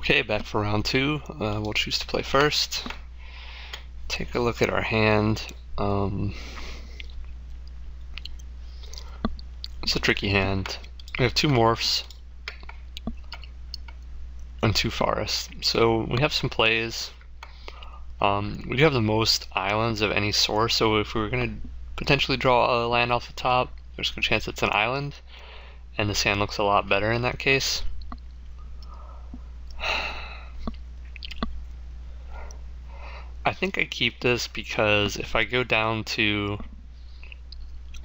Okay, back for round two. We'll choose to play first. Take a look at our hand. It's a tricky hand. We have two morphs and two forests. So we have some plays. We do have the most islands of any source, so if we were going to potentially draw a land off the top, there's a good chance it's an island, and this hand looks a lot better in that case. I think I keep this because if I go down to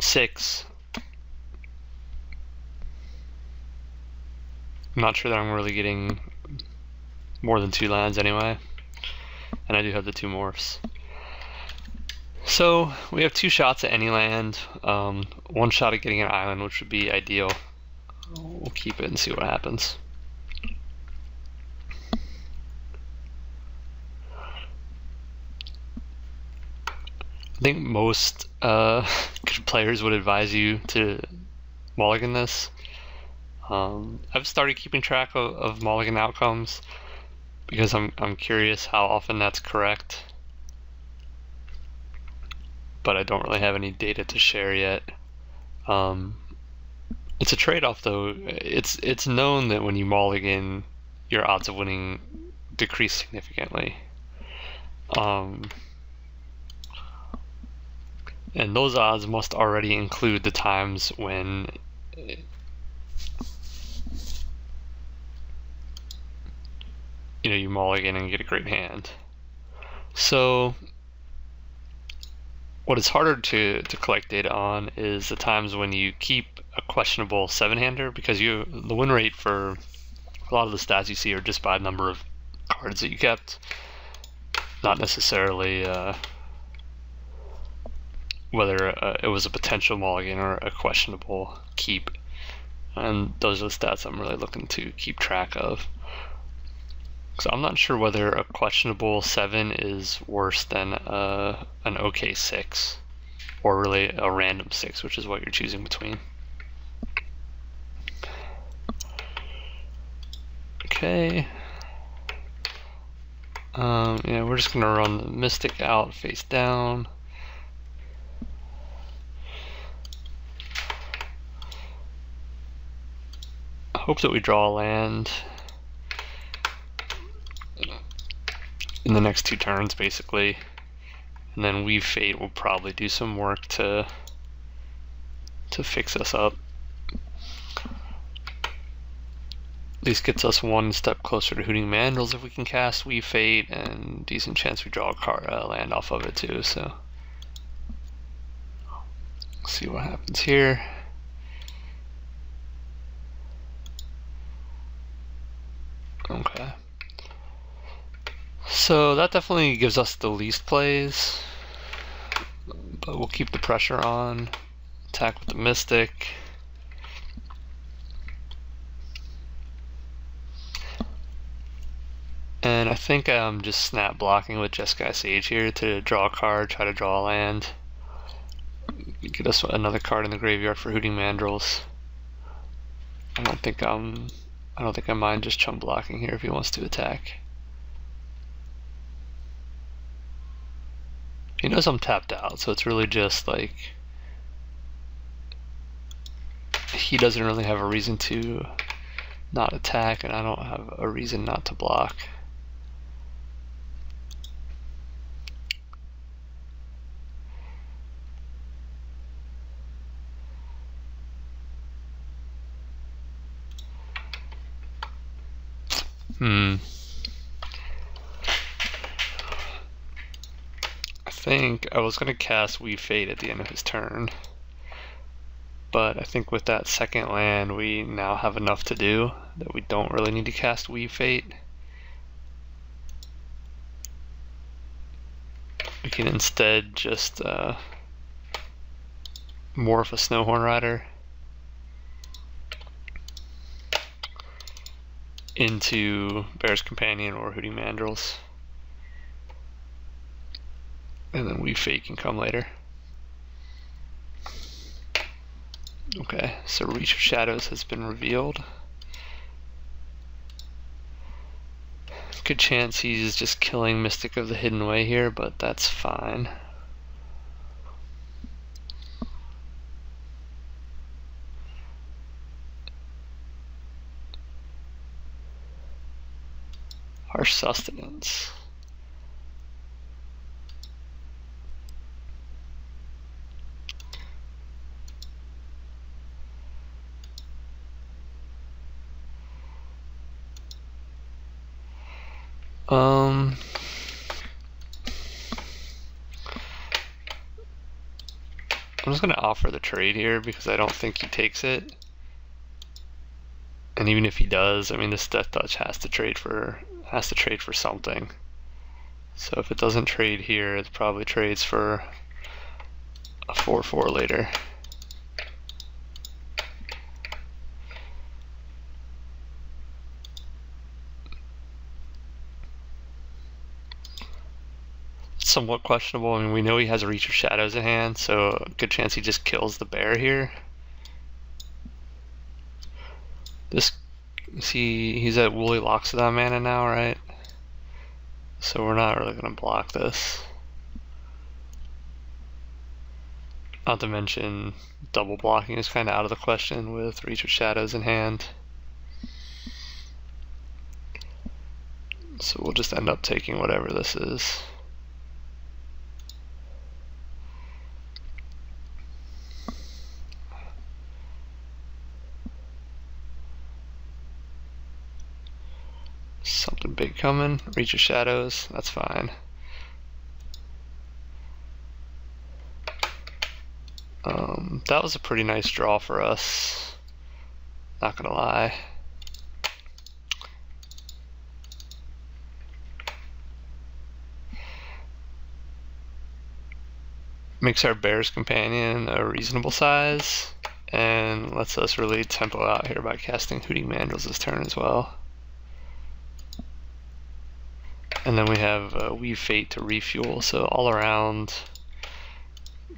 6, I'm not sure that I'm really getting more than 2 lands anyway, and I do have the 2 morphs. So we have 2 shots at any land, 1 shot at getting an island, which would be ideal. We'll keep it and see what happens. I think most good players would advise you to mulligan this. I've started keeping track of mulligan outcomes because I'm curious how often that's correct, but I don't really have any data to share yet. It's a trade-off though. It's known that when you mulligan, your odds of winning decrease significantly. And those odds must already include the times when you mulligan and get a great hand. So what is harder to collect data on is the times when you keep a questionable 7-hander, because the win rate for a lot of the stats you see are just by number of cards that you kept, not necessarily whether it was a potential mulligan or a questionable keep. And those are the stats I'm really looking to keep track of. So I'm not sure whether a questionable 7 is worse than an okay 6, or really a random 6, which is what you're choosing between. Okay. Yeah, we're just gonna run the Mystic out face down. Hope that we draw a land in the next 2 turns, basically, and then Weave Fate will probably do some work to fix us up. At least gets us 1 step closer to Hooting Mandrills if we can cast Weave Fate, and decent chance we draw a land off of it too. So let's see what happens here. Okay. So that definitely gives us the least plays, but we'll keep the pressure on. Attack with the Mystic. And I think I'm just snap blocking with Jeskai Sage here to draw a card, try to draw a land. Get us another card in the graveyard for Hooting Mandrills. I don't think I mind just chump blocking here if he wants to attack. He knows I'm tapped out, so it's really just like he doesn't really have a reason to not attack, and I don't have a reason not to block. I think I was going to cast Weave Fate at the end of his turn, but I think with that second land we now have enough to do that we don't really need to cast Weave Fate. We can instead just morph a Snowhorn Rider into Bear's Companion or Hooting Mandrills, and then Weave Fate can come later. Okay, so Reach of Shadows has been revealed. Good chance he's just killing Mystic of the Hidden Way here, but that's fine. Harsh Sustenance. I'm just gonna offer the trade here because I don't think he takes it. And even if he does, I mean, this Death Touch has to trade for something. So if it doesn't trade here, it probably trades for a 4/4 later. Somewhat questionable. I mean, we know he has a Reach of Shadows in hand, so a good chance he just kills the bear here. This, see, he's at Woolly Loxodon mana now, right? So we're not really going to block this. Not to mention, double blocking is kind of out of the question with Reach of Shadows in hand. So we'll just end up taking whatever this is. Something big coming. Reach of Shadows, that's fine. That was a pretty nice draw for us, not gonna lie. Makes our Bear's Companion a reasonable size, and lets us really tempo out here by casting Hooting Mandrills this turn as well. And then we have Weave Fate to refuel, so all around,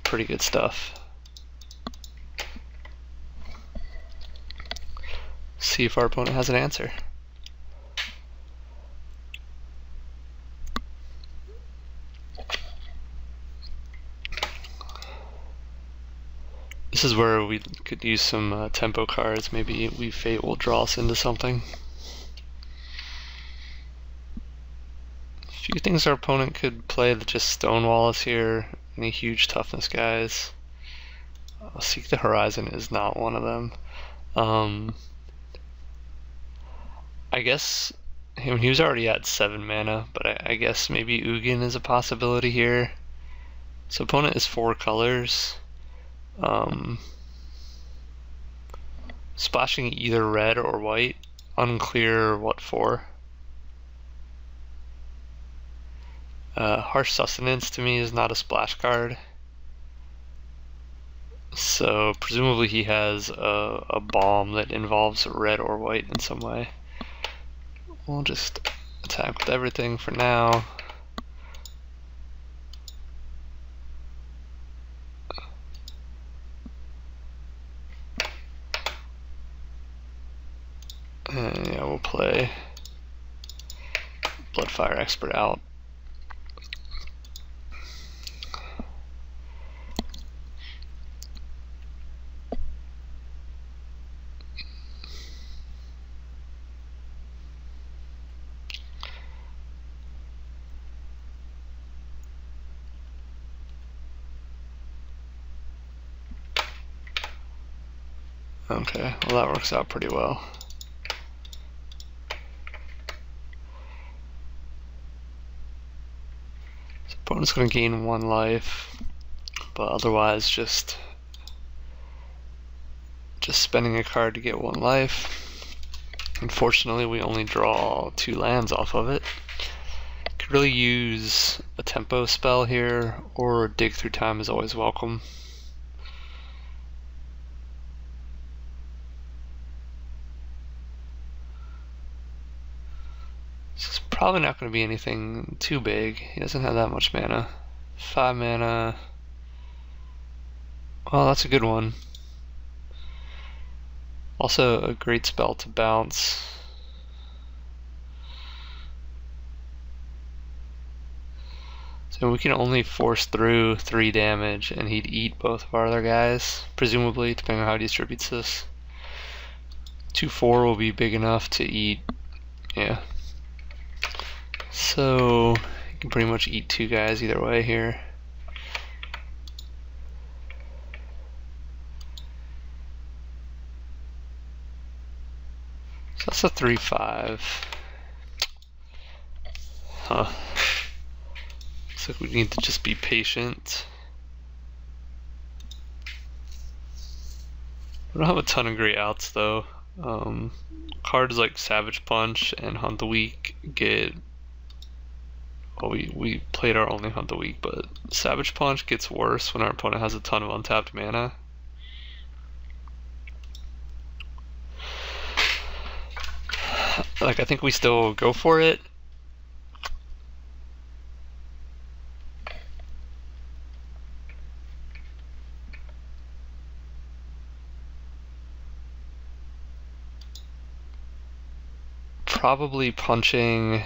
pretty good stuff. See if our opponent has an answer. This is where we could use some tempo cards. Maybe Weave Fate will draw us into something. A few things our opponent could play that just stonewall us here. Any huge toughness guys. Seek the Horizon is not one of them. I guess he was already at 7 mana, but I guess maybe Ugin is a possibility here. So opponent is 4 colors. Splashing either red or white, unclear what for. Harsh Sustenance to me is not a splash card. So presumably he has a bomb that involves red or white in some way. We'll just attack with everything for now. And yeah, we'll play Bloodfire Expert out. Okay, well that works out pretty well. So opponent's going to gain 1 life, but otherwise just spending a card to get 1 life. Unfortunately, we only draw 2 lands off of it. Could really use a tempo spell here, or Dig Through Time is always welcome. This is probably not going to be anything too big. He doesn't have that much mana. 5 mana. Well, that's a good one. Also a great spell to bounce. So we can only force through 3 damage, and he'd eat both of our other guys, presumably, depending on how he distributes this. 2-4 will be big enough to eat, yeah. So you can pretty much eat 2 guys either way here. So that's a 3-5. Huh. Looks like we need to just be patient. We don't have a ton of great outs though. Cards like Savage Punch and Hunt the Weak get... Well, we played our only Hunt the Weak, but Savage Punch gets worse when our opponent has a ton of untapped mana. Like, I think we still go for it. Probably punching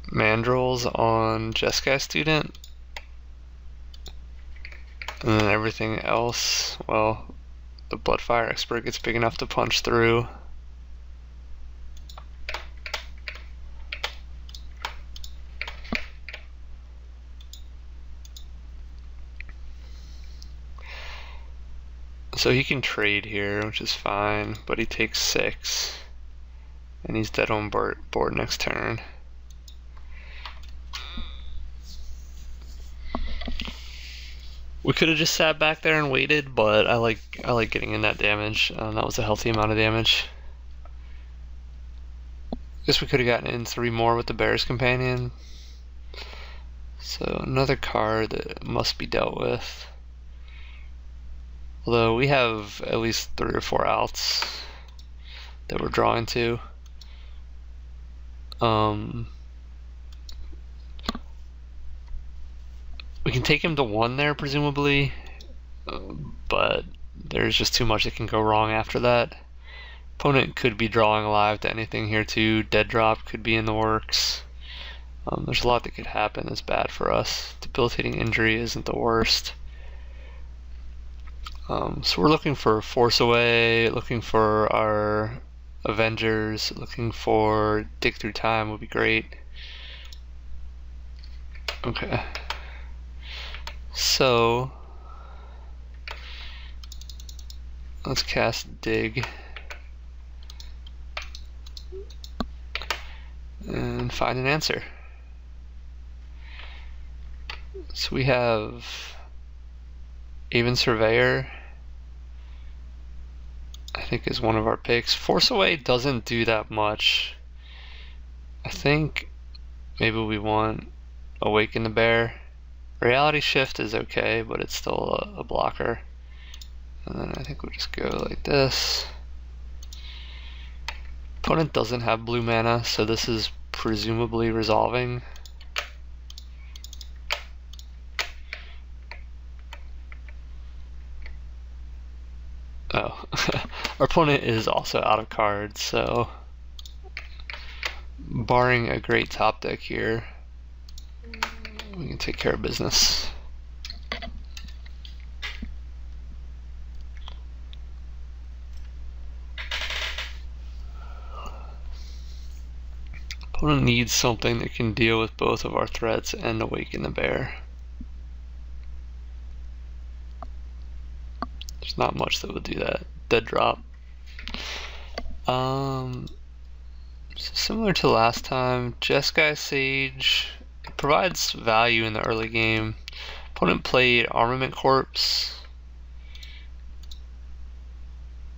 Mandrills on Jeskai Student, and then everything else, well, the Bloodfire Expert gets big enough to punch through. So he can trade here, which is fine, but he takes 6, and he's dead on board next turn. We could have just sat back there and waited, but I like getting in that damage. That was a healthy amount of damage. Guess we could have gotten in 3 more with the Bear's Companion. So another card that must be dealt with. Although we have at least 3 or 4 outs that we're drawing to. We can take him to 1 there, presumably, but there's just too much that can go wrong after that. Opponent could be drawing alive to anything here too. Dead Drop could be in the works. There's a lot that could happen that's bad for us. Debilitating Injury isn't the worst. So we're looking for Force Away, looking for our Avengers, looking for Dig Through Time would be great. Okay. So let's cast Dig and find an answer. So we have Aven Surveyor, I think, is one of our picks. Force Away doesn't do that much. I think maybe we want Awaken the Bear. Reality Shift is okay, but it's still a blocker. And then I think we'll just go like this. Opponent doesn't have blue mana, so this is presumably resolving. Oh, our opponent is also out of cards, so barring a great top deck here, we can take care of business. Opponent needs something that can deal with both of our threats and Awaken the Bear. There's not much that would do that. Dead Drop. So similar to last time, Jeskai Sage provides value in the early game. Opponent played Armament Corpse.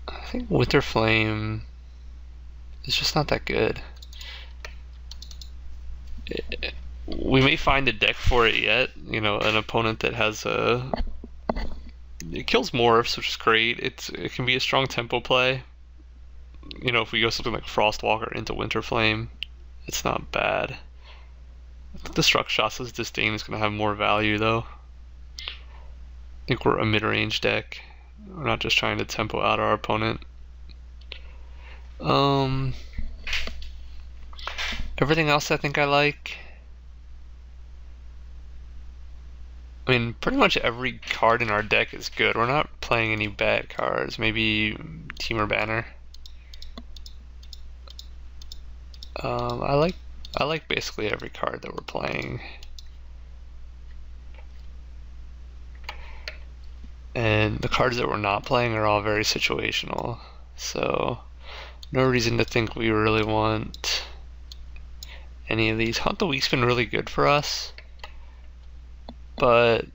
I think Winter Flame is just not that good. We may find a deck for it yet, you know, an opponent that has a... It kills morphs, which is great. It can be a strong tempo play. You know, if we go something like Frostwalker into Winter Flame, it's not bad. I think the Struck Shasha's Disdain is going to have more value, though. I think we're a mid-range deck. We're not just trying to tempo out our opponent. Everything else I think I like. I mean, pretty much every card in our deck is good. We're not playing any bad cards. Maybe Teamer Banner. I like basically every card that we're playing. And the cards that we're not playing are all very situational. So no reason to think we really want any of these. Hunt the Week's been really good for us. But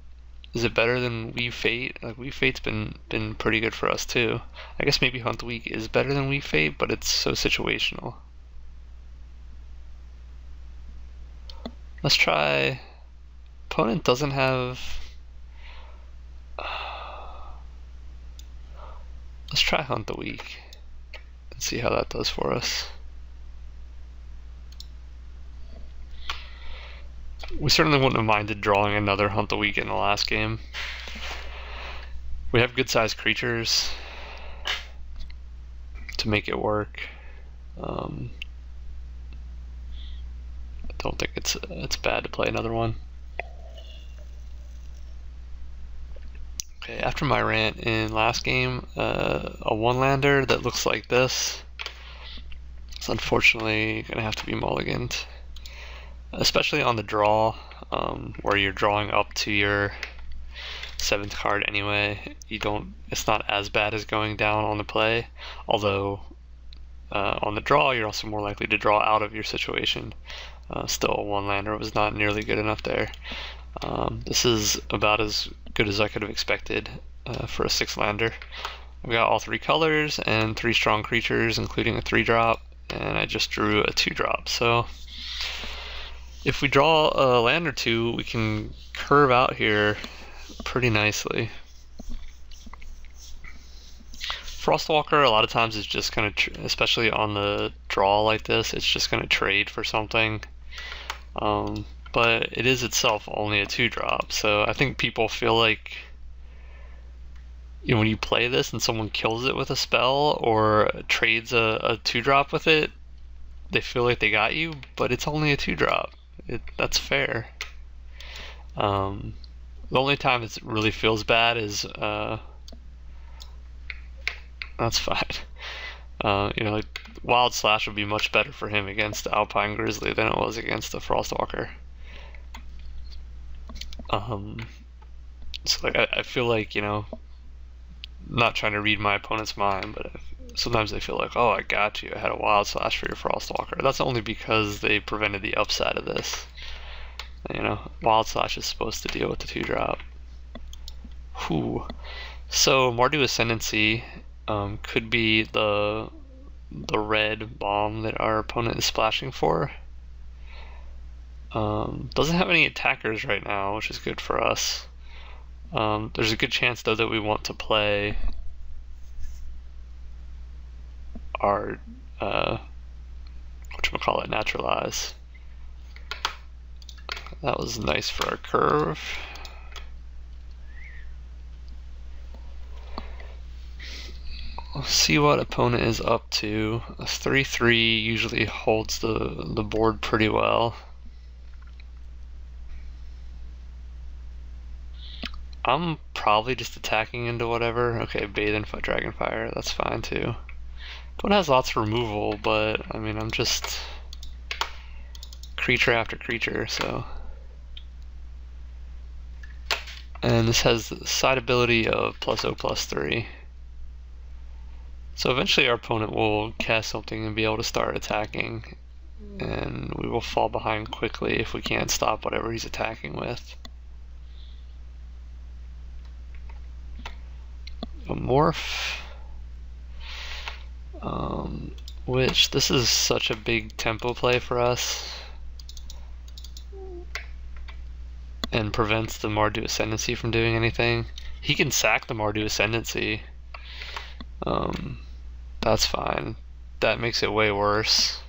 is it better than Weave Fate? Like, Weave Fate's been pretty good for us too. I guess maybe Hunt the Week is better than Weave Fate, but it's so situational. Let's try. Opponent doesn't have. Let's try Hunt the Week and see how that does for us. We certainly wouldn't have minded drawing another Hunt the Week in the last game. We have good sized creatures to make it work. I don't think it's bad to play another one. Okay, after my rant in last game, a one-lander that looks like this is unfortunately going to have to be mulliganed. Especially on the draw, where you're drawing up to your 7th card anyway. It's not as bad as going down on the play, although on the draw you're also more likely to draw out of your situation. Still, a one-lander was not nearly good enough there. This is about as good as I could have expected for a 6-lander. I've got all 3 colors and 3 strong creatures, including a 3-drop, and I just drew a 2-drop. So if we draw a land or 2, we can curve out here pretty nicely. Frostwalker a lot of times is just going to, especially on the draw like this, it's just going to trade for something. But it is itself only a 2-drop, so I think people feel like, you know, when you play this and someone kills it with a spell or trades a 2-drop with it, they feel like they got you, but it's only a 2-drop. That's fair. The only time it really feels bad is that's fine. You know, like, Wild Slash would be much better for him against the Alpine Grizzly than it was against the Frostwalker. So like, I feel like, you know, not trying to read my opponent's mind, but sometimes they feel like, oh, I got you, I had a Wild Slash for your Frostwalker. That's only because they prevented the upside of this. You know, Wild Slash is supposed to deal with the 2-drop. Whew. So Mardu Ascendancy could be the red bomb that our opponent is splashing for. Doesn't have any attackers right now, which is good for us. There's a good chance though that we want to play our whatchamacallit, Naturalize. That was nice for our curve. Let's see what opponent is up to. A 3/3 usually holds the board pretty well. I'm probably just attacking into whatever. Okay, Bathe in Dragonfire, that's fine too. Opponent has lots of removal, but I mean, I'm just creature after creature, so. And this has the side ability of +0/+3. So eventually our opponent will cast something and be able to start attacking, and we will fall behind quickly if we can't stop whatever he's attacking with. A Morph, which this is such a big tempo play for us, and prevents the Mardu Ascendancy from doing anything. He can sack the Mardu Ascendancy. That's fine. That makes it way worse.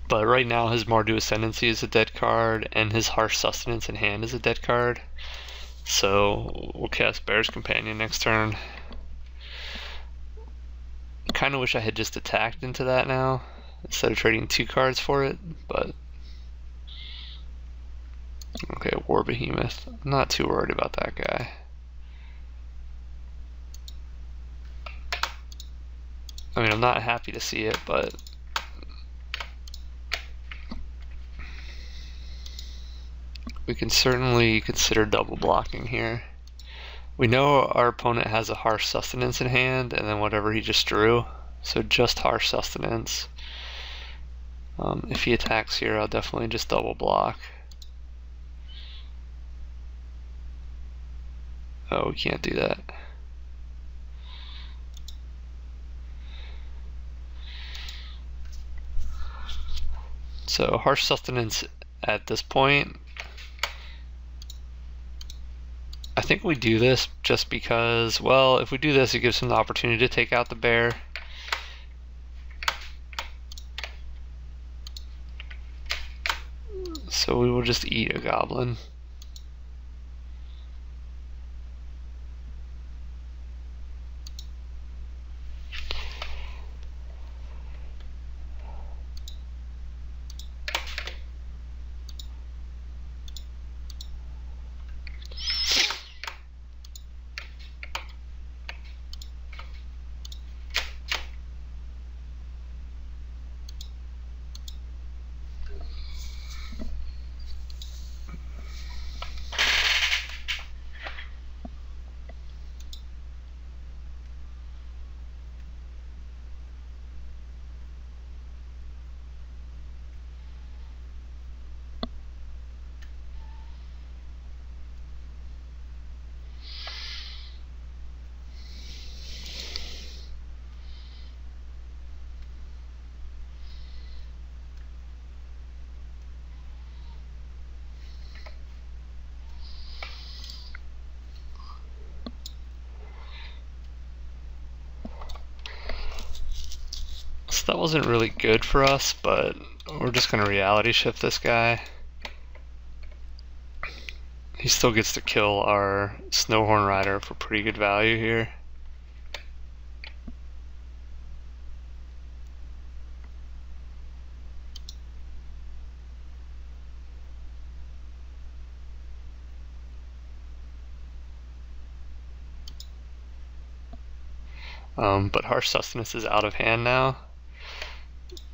But right now his Mardu Ascendancy is a dead card, and his Harsh Sustenance in hand is a dead card. So we'll cast Bear's Companion next turn. Kind of wish I had just attacked into that now instead of trading 2 cards for it, but okay, War Behemoth. I'm not too worried about that guy. I mean, I'm not happy to see it, but we can certainly consider double blocking here. We know our opponent has a Harsh Sustenance in hand, and then whatever he just drew, so just Harsh Sustenance. If he attacks here, I'll definitely just double block. Oh, we can't do that. So Harsh Sustenance at this point, I think we do this just because, well, if we do this, it gives him the opportunity to take out the bear. So we will just eat a goblin. So that wasn't really good for us, but we're just going to reality shift this guy. He still gets to kill our Snowhorn Rider for pretty good value here. But Harsh Sustenance is out of hand now,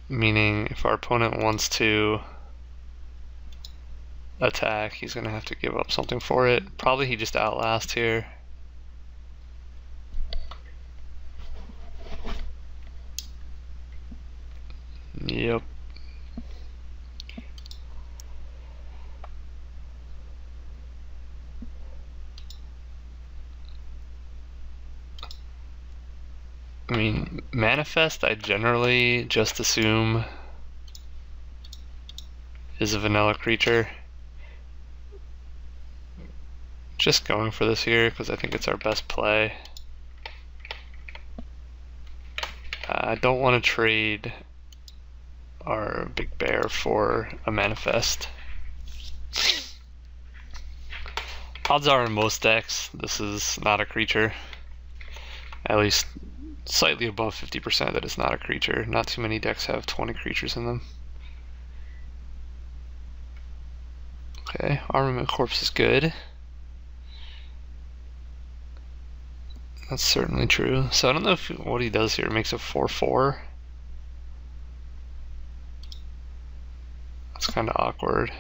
meaning if our opponent wants to attack, he's going to have to give up something for it. Probably he just outlasts here. Yep. I mean, Manifest, I generally just assume is a vanilla creature. Just going for this here because I think it's our best play. I don't want to trade our big bear for a Manifest. Odds are in most decks this is not a creature. At least slightly above 50% that it's not a creature. Not too many decks have 20 creatures in them. Okay, Armament Corpse is good. That's certainly true. So I don't know if what he does here makes a 4/4. That's kind of awkward.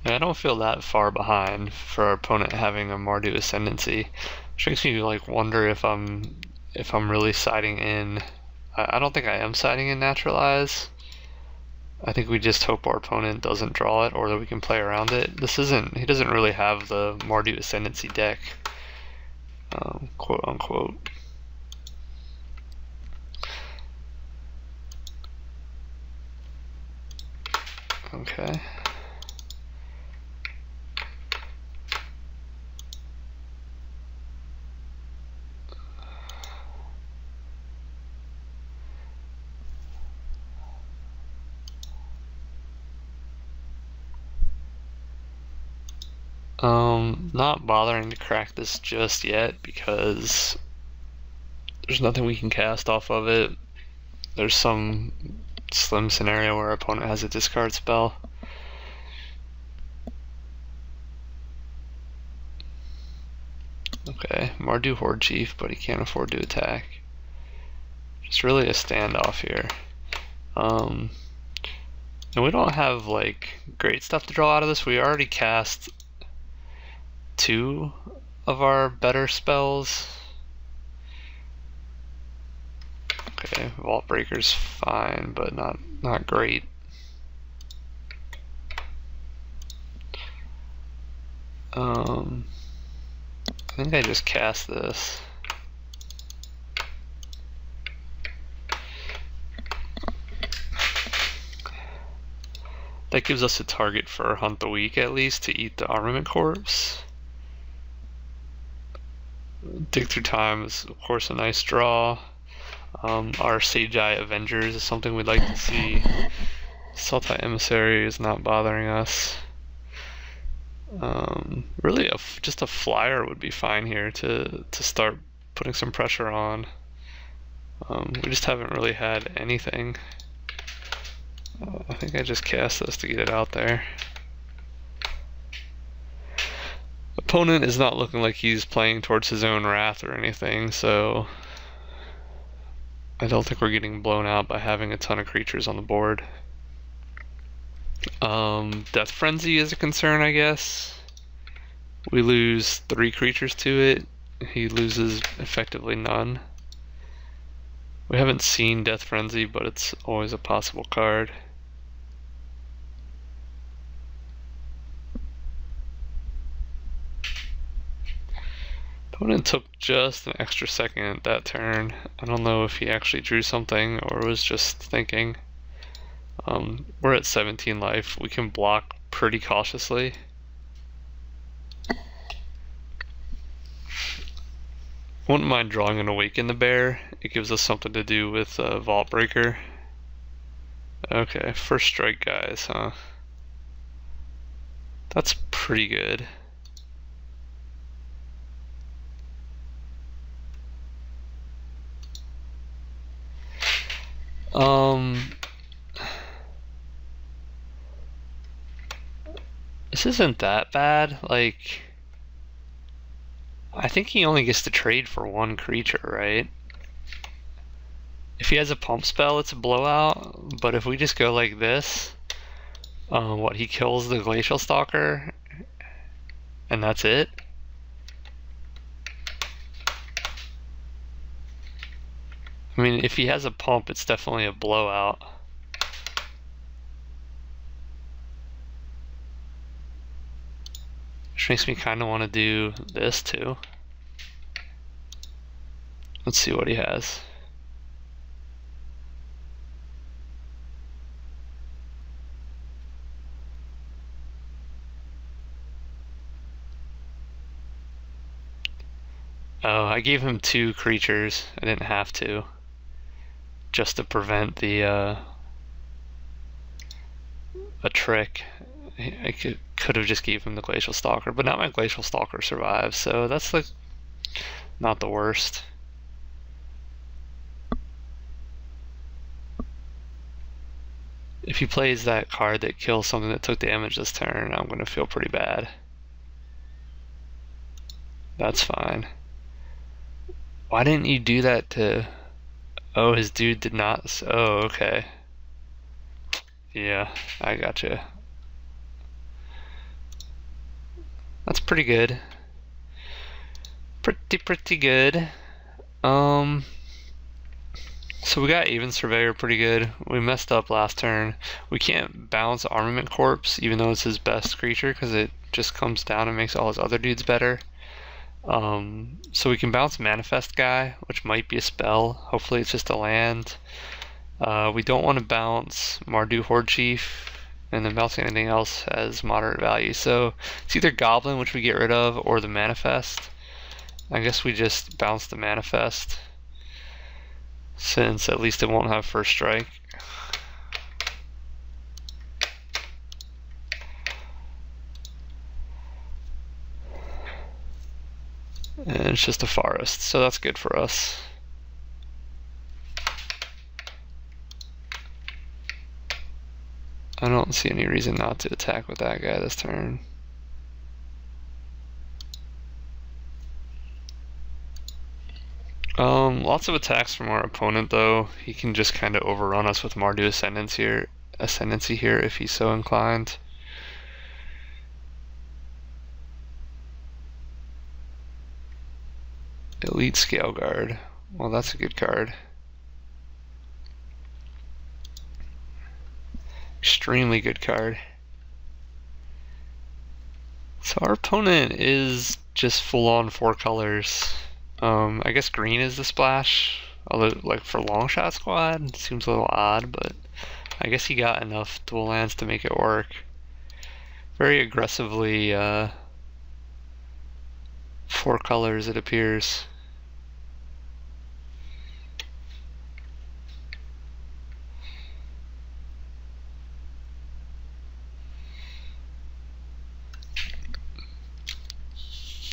I don't feel that far behind for our opponent having a Mardu Ascendancy, which makes me like wonder if I'm really siding in. I don't think I am siding in Naturalize. I think we just hope our opponent doesn't draw it or that we can play around it. He doesn't really have the Mardu Ascendancy deck, quote unquote. Okay. Not bothering to crack this just yet because there's nothing we can cast off of it. There's some slim scenario where our opponent has a discard spell. Okay, Mardu Horde Chief, but he can't afford to attack. It's really a standoff here. And we don't have like great stuff to draw out of this. We already cast 2 of our better spells. Okay, Vault Breaker's fine, but not great. I think I just cast this. That gives us a target for Hunt the Weak at least to eat the Armament Corpse. Dig Through Time is of course a nice draw. Our Sage-Eye Avengers is something we'd like to see. Sultai Emissary is not bothering us. Really just a flyer would be fine here to start putting some pressure on. We just haven't really had anything. I think I just cast this to get it out there. Opponent is not looking like he's playing towards his own wrath or anything, so I don't think we're getting blown out by having a ton of creatures on the board. Death Frenzy is a concern, I guess. We lose 3 creatures to it. He loses effectively none. We haven't seen Death Frenzy, but it's always a possible card. Opponent took just an extra second that turn. I don't know if he actually drew something or was just thinking. We're at 17 life. We can block pretty cautiously. Wouldn't mind drawing an Awaken the Bear. It gives us something to do with Vault Breaker. Okay, first strike guys, huh? That's pretty good. This isn't that bad. Like, I think he only gets to trade for 1 creature, right? If he has a pump spell, it's a blowout, but if we just go like this, he kills the Glacial Stalker, and that's it? I mean, if he has a pump, it's definitely a blowout. Which makes me kind of want to do this too. Let's see what he has. Oh, I gave him 2 creatures. I didn't have to. Just to prevent the a trick. I could have just gave him the Glacial Stalker, but now my Glacial Stalker survives, so that's like not the worst. If he plays that card that kills something that took damage this turn, I'm gonna feel pretty bad. That's fine. Why didn't you do that to... Oh, his dude did not... Oh, okay. Yeah, I gotcha. That's pretty good. Pretty good. So we got Even Surveyor pretty good. We messed up last turn. We can't bounce Armament Corpse, even though it's his best creature, because it just comes down and makes all his other dudes better. So we can bounce Manifest Guy, which might be a spell. Hopefully it's just a land. We don't want to bounce Mardu Horde Chief, and then bouncing anything else has moderate value. So it's either Goblin, which we get rid of, or the Manifest. I guess we just bounce the Manifest, since at least it won't have first strike. And it's just a forest, so that's good for us. I don't see any reason not to attack with that guy this turn. Lots of attacks from our opponent though. He can just kind of overrun us with Mardu Ascendancy here if he's so inclined. Elite Scale Guard. Well, that's a good card. Extremely good card. So our opponent is just full on 4 colors. I guess green is the splash. Although, like for Long Shot Squad, it seems a little odd, but I guess he got enough dual lands to make it work. Very aggressively 4 colors, it appears.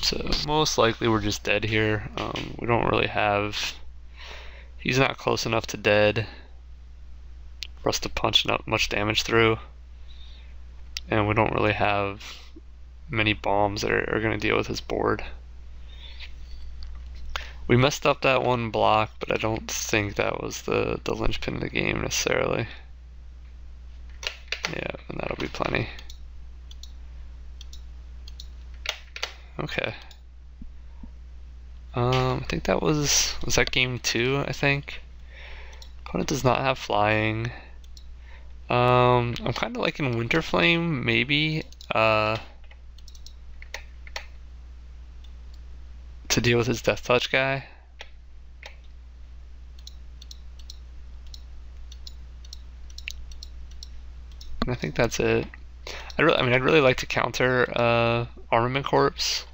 So most likely we're just dead here. We don't really have... He's not close enough to dead for us to punch much damage through. And we don't really have many bombs that are going to deal with his board. We messed up that one block, but I don't think that was the linchpin of the game necessarily. Yeah, and that'll be plenty. Okay. I think that was that game 2, I think? Opponent does not have flying. I'm kind of liking Winterflame, maybe, to deal with his Death Touch guy. And I think that's it. I'd really like to counter Armament Corps.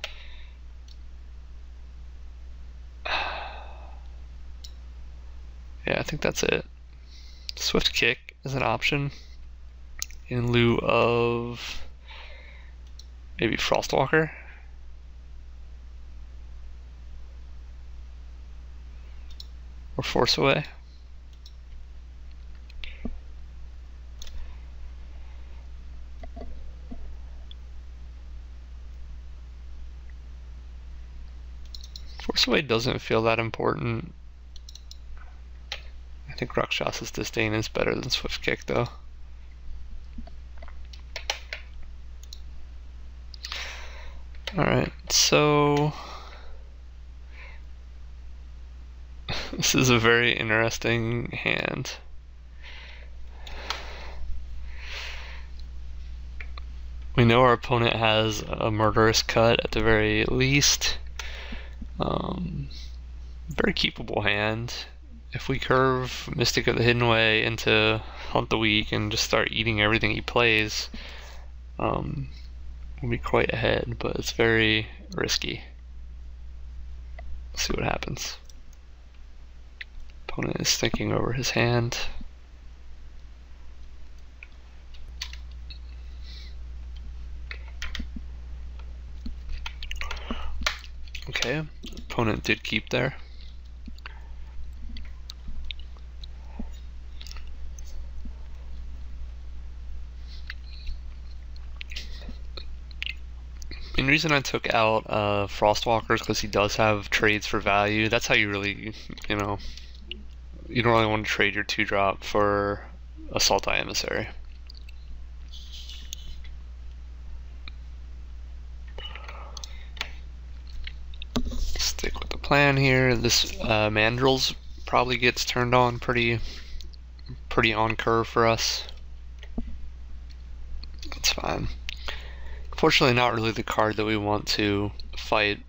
Yeah, I think that's it. Swift Kick is an option in lieu of maybe Frostwalker. Or Force Away. Force Away doesn't feel that important. I think Rakshas's Disdain is better than Swift Kick though. Alright, so this is a very interesting hand. We know our opponent has a Murderous Cut at the very least. Very keepable hand. If we curve Mystic of the Hidden Way into Hunt the Weak and just start eating everything he plays, we'll be quite ahead, but it's very risky. Let's see what happens. Opponent is thinking over his hand. Okay, opponent did keep there. The reason I took out Frostwalker is because he does have trades for value. That's how you really, you don't really want to trade your 2-drop for Assault Emissary. Stick with the plan here. This Mandrills probably gets turned on pretty on curve for us. That's fine. Unfortunately, not really the card that we want to fight.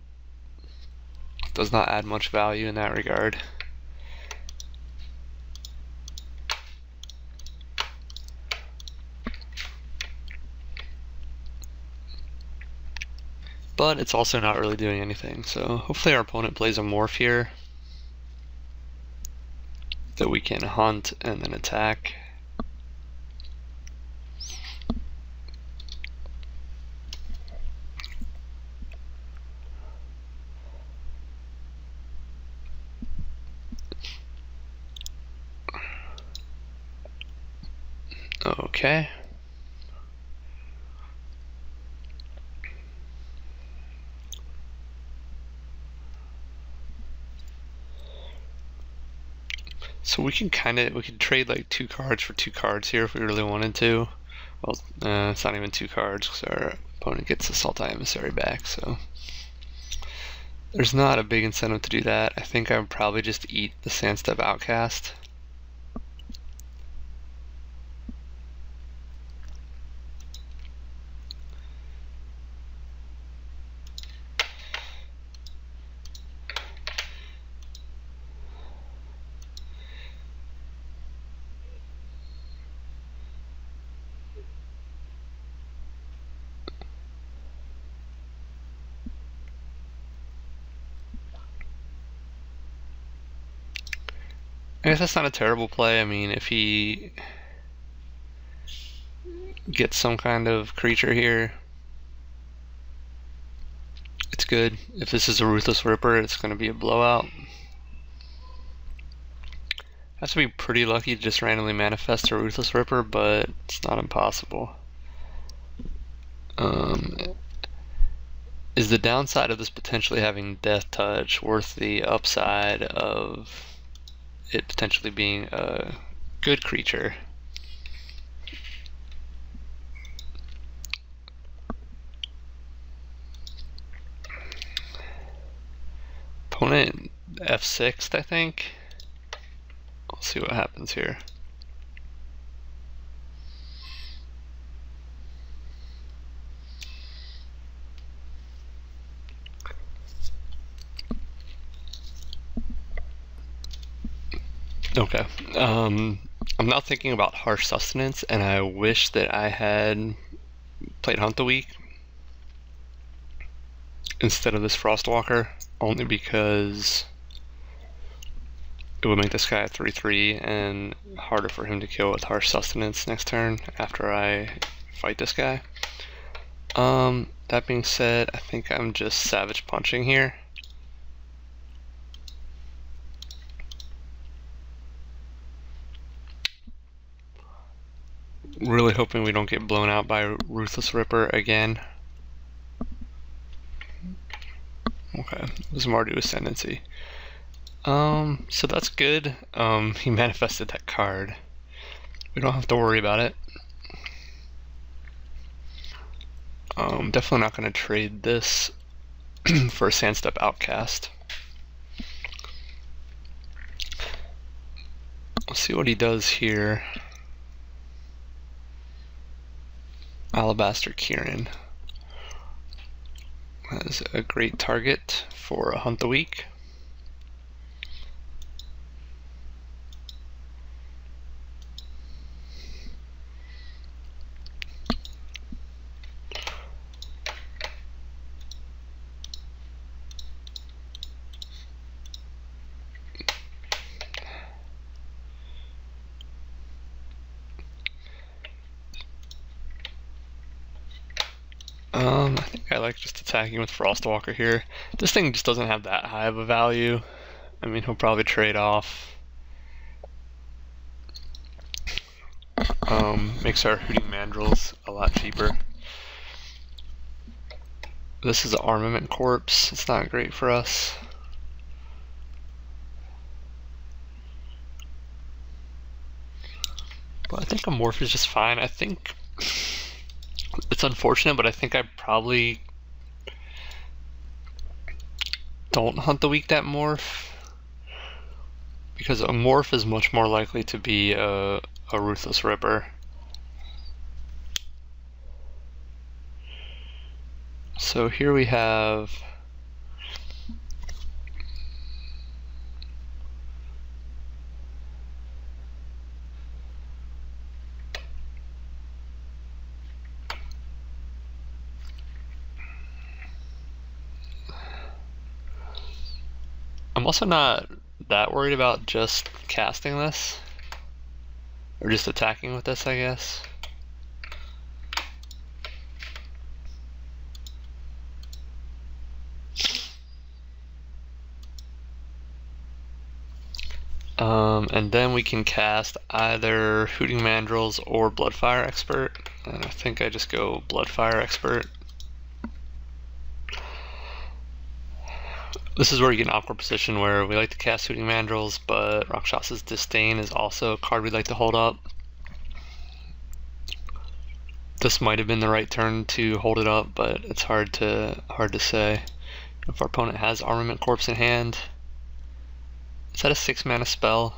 Does not add much value in that regard. But it's also not really doing anything, so hopefully our opponent plays a Morph here that we can hunt and then attack. Okay. So we can trade like 2 cards for 2 cards here if we really wanted to. Well, it's not even 2 cards because our opponent gets the Salty Emissary back, so there's not a big incentive to do that. I think I would probably just eat the Sandstep Outcast. I guess that's not a terrible play. I mean, if he gets some kind of creature here, it's good. If this is a Ruthless Ripper, it's going to be a blowout. Has to be pretty lucky to just randomly manifest a Ruthless Ripper, but it's not impossible. Is the downside of this potentially having Death Touch worth the upside of it potentially being a good creature? Opponent F6'd, I think. Let's see what happens here. Okay. I'm now thinking about Harsh Sustenance, and I wish that I had played Hunt the Week instead of this Frostwalker, only because it would make this guy a 3/3 and harder for him to kill with Harsh Sustenance next turn after I fight this guy. That being said, I think I'm just Savage Punching here. Really hoping we don't get blown out by Ruthless Ripper again. Okay, it was Mardu Ascendancy. So that's good. He manifested that card. We don't have to worry about it. Definitely not going to trade this for a Sandstep Outcast. Let's see what he does here. Alabaster Kieran. That is a great target for a Hunt the Week. I think I like just attacking with Frostwalker here. This thing just doesn't have that high of a value. I mean, he'll probably trade off. Makes our Hooting Mandrills a lot cheaper. This is an Armament Corpse. It's not great for us. But I think a Morph is just fine. I think it's unfortunate, but I think I probably don't Hunt the Week that Morph, because a Morph is much more likely to be a Ruthless Ripper. So here we have I'm also not that worried about just casting this, or just attacking with this, I guess. And then we can cast either Hooting Mandrills or Bloodfire Expert. And I think I just go Bloodfire Expert. This is where you get an awkward position where we like to cast Hooting Mandrills, but Rakshas's Disdain is also a card we'd like to hold up. This might have been the right turn to hold it up, but it's hard to say. If our opponent has Armament Corpse in hand, is that a 6-mana spell?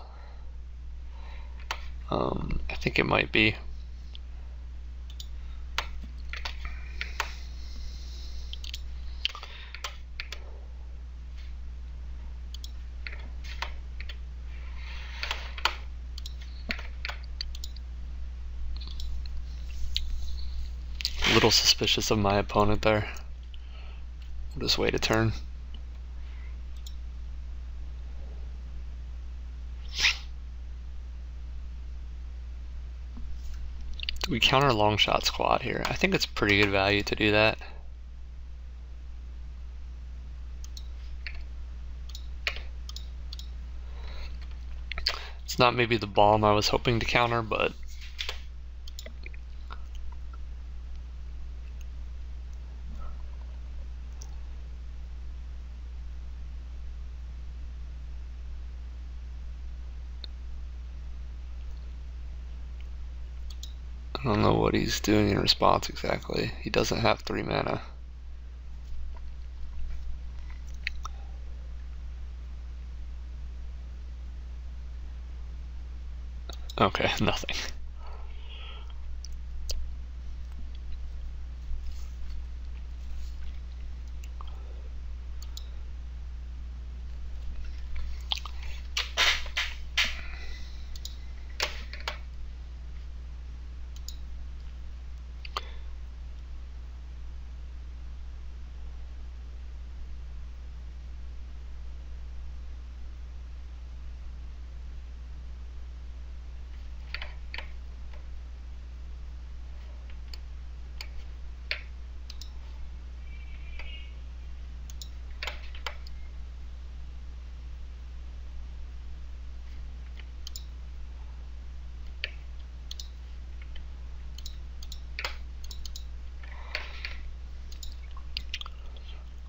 I think it might be. A little suspicious of my opponent there. I'll just wait a turn. Do we counter Longshot Squad here? I think it's pretty good value to do that. It's not maybe the bomb I was hoping to counter, but I don't know what he's doing in response exactly. He doesn't have 3 mana. Okay, nothing.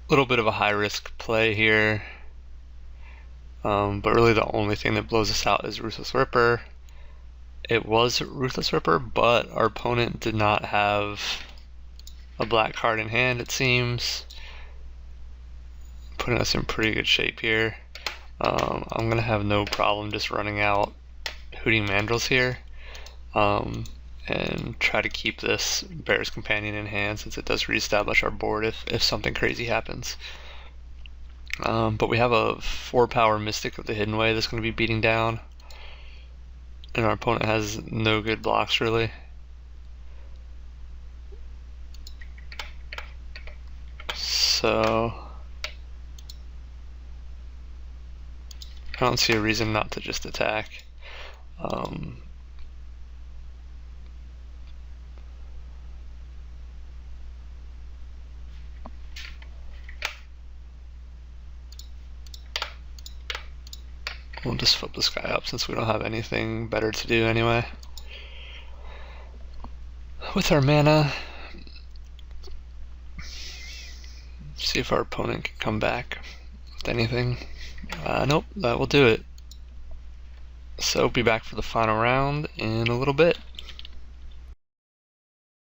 Little bit of a high risk play here, but really the only thing that blows us out is Ruthless Ripper. It was Ruthless Ripper, but our opponent did not have a black card in hand, it seems, putting us in pretty good shape here. I'm gonna have no problem just running out Hooting Mandrills here, and try to keep this Bear's Companion in hand, since it does reestablish our board if something crazy happens. But we have a 4-power Mystic of the Hidden Way that's going to be beating down, and our opponent has no good blocks really. So I don't see a reason not to just attack. We'll just flip this guy up since we don't have anything better to do anyway. With our mana, see if our opponent can come back with anything. Nope, that will do it. So be back for the final round in a little bit.